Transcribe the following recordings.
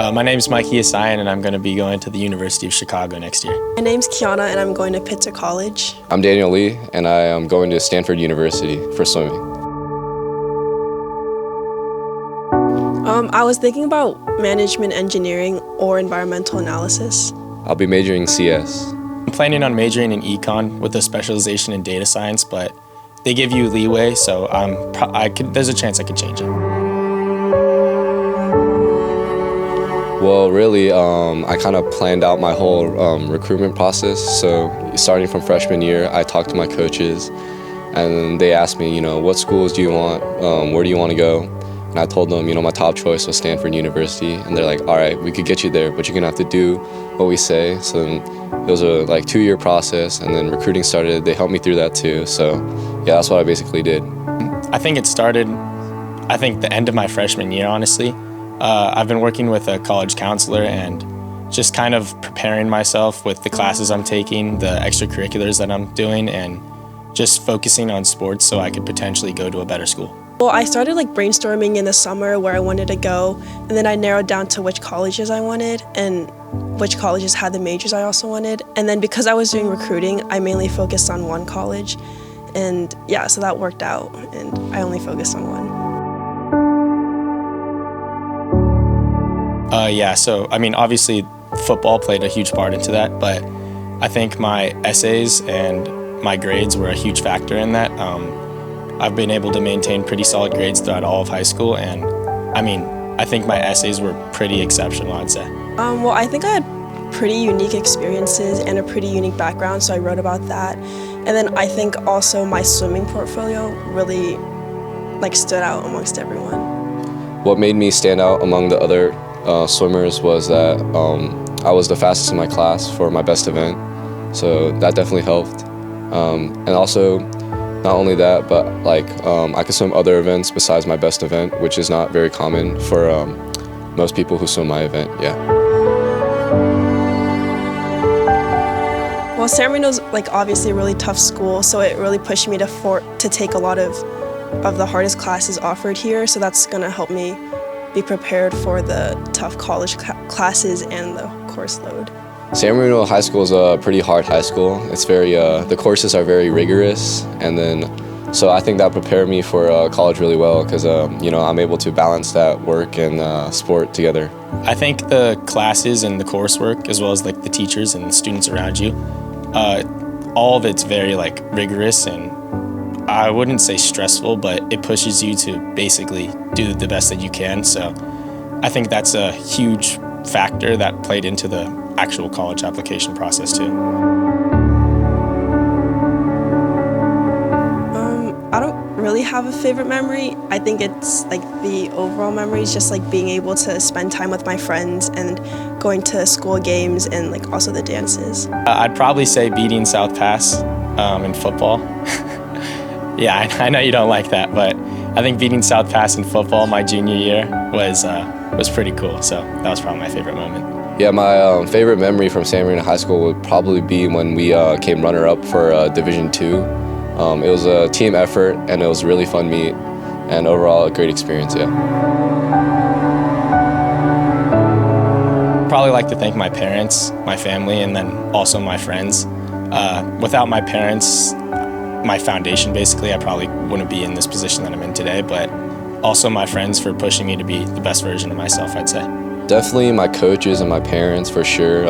My name's Mikey Asayan, and I'm going to be going to the University of Chicago next year. My name's Kiana, and I'm going to Pitzer College. I'm Daniel Lee, and I am going to Stanford University for swimming. I was thinking about management engineering or environmental analysis. I'll be majoring in CS. I'm planning on majoring in econ with a specialization in data science, but they give you leeway, so there's a chance I could change it. Well, really, I kind of planned out my whole recruitment process. So starting from freshman year, I talked to my coaches, and they asked me, what schools do you want? Where do you want to go? And I told them, my top choice was Stanford University, and they're like, all right, we could get you there, but you're gonna have to do what we say. So then it was a 2-year process, and then recruiting started. They helped me through that too. So yeah, that's what I basically did. I think it started, the end of my freshman year, honestly. I've been working with a college counselor and just kind of preparing myself with the classes I'm taking, the extracurriculars that I'm doing, and just focusing on sports so I could potentially go to a better school. Well, I started brainstorming in the summer where I wanted to go, and then I narrowed down to which colleges I wanted and which colleges had the majors I also wanted. And then because I was doing recruiting, I mainly focused on one college. And yeah, so that worked out, and I only focused on one. Obviously football played a huge part into that, but I think my essays and my grades were a huge factor in that. I've been able to maintain pretty solid grades throughout all of high school, and I think my essays were pretty exceptional, I'd say. Well, I think I had pretty unique experiences and a pretty unique background, so I wrote about that. And then I think also my swimming portfolio really stood out amongst everyone. What made me stand out among the other swimmers was that I was the fastest in my class for my best event, so that definitely helped. And also, not only that, but I could swim other events besides my best event, which is not very common for most people who swim my event. Yeah. Well, San Marino's obviously a really tough school, so it really pushed me to take a lot of the hardest classes offered here. So that's gonna help me be prepared for the tough college classes and the course load. San Marino High School is a pretty hard high school. It's very, the courses are very rigorous, and then, so I think that prepared me for college really well because, I'm able to balance that work and sport together. I think the classes and the coursework, as well as the teachers and the students around you, all of it's very rigorous, and I wouldn't say stressful, but it pushes you to basically do the best that you can. So I think that's a huge factor that played into the actual college application process too. I don't really have a favorite memory. I think it's the overall memories, just being able to spend time with my friends and going to school games and also the dances. I'd probably say beating South Pass in football. Yeah, I know you don't like that, but I think beating South Pass in football my junior year was pretty cool. So that was probably my favorite moment. Yeah, my favorite memory from San Marino High School would probably be when we came runner-up for Division II. It was a team effort, and it was a really fun meet, and overall a great experience, yeah. Probably like to thank my parents, my family, and then also my friends. Without my parents, my foundation basically, I probably wouldn't be in this position that I'm in today, but also my friends for pushing me to be the best version of myself, I'd say. Definitely my coaches and my parents for sure.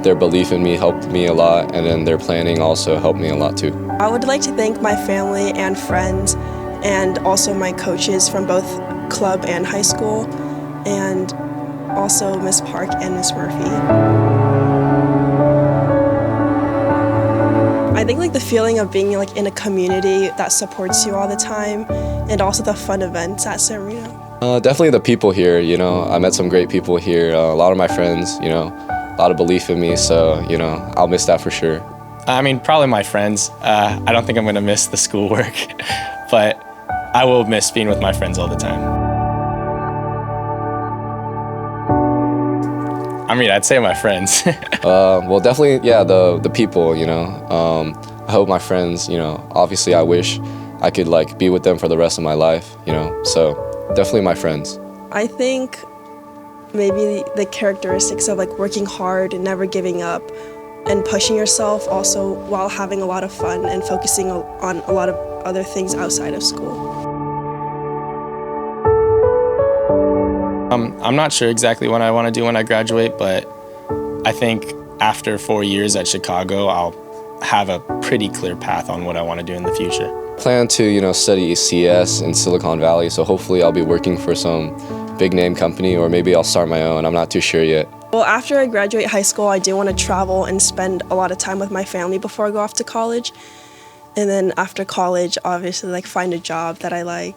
Their belief in me helped me a lot, and then their planning also helped me a lot too. I would like to thank my family and friends, and also my coaches from both club and high school, and also Miss Park and Miss Murphy. I think the feeling of being in a community that supports you all the time, and also the fun events at San Marino. Definitely the people here, I met some great people here, a lot of my friends, a lot of belief in me, so, I'll miss that for sure. Probably my friends. I don't think I'm gonna miss the schoolwork, but I will miss being with my friends all the time. I'd say my friends. Well, definitely, yeah, the people, I hope my friends, obviously I wish I could be with them for the rest of my life, so definitely my friends. I think maybe the characteristics of like working hard and never giving up and pushing yourself also while having a lot of fun and focusing on a lot of other things outside of school. I'm not sure exactly what I want to do when I graduate, but I think after 4 years at Chicago, I'll have a pretty clear path on what I want to do in the future. Plan to, study CS in Silicon Valley, so hopefully I'll be working for some big name company, or maybe I'll start my own. I'm not too sure yet. Well, after I graduate high school, I do want to travel and spend a lot of time with my family before I go off to college. And then after college, obviously, like find a job that I like.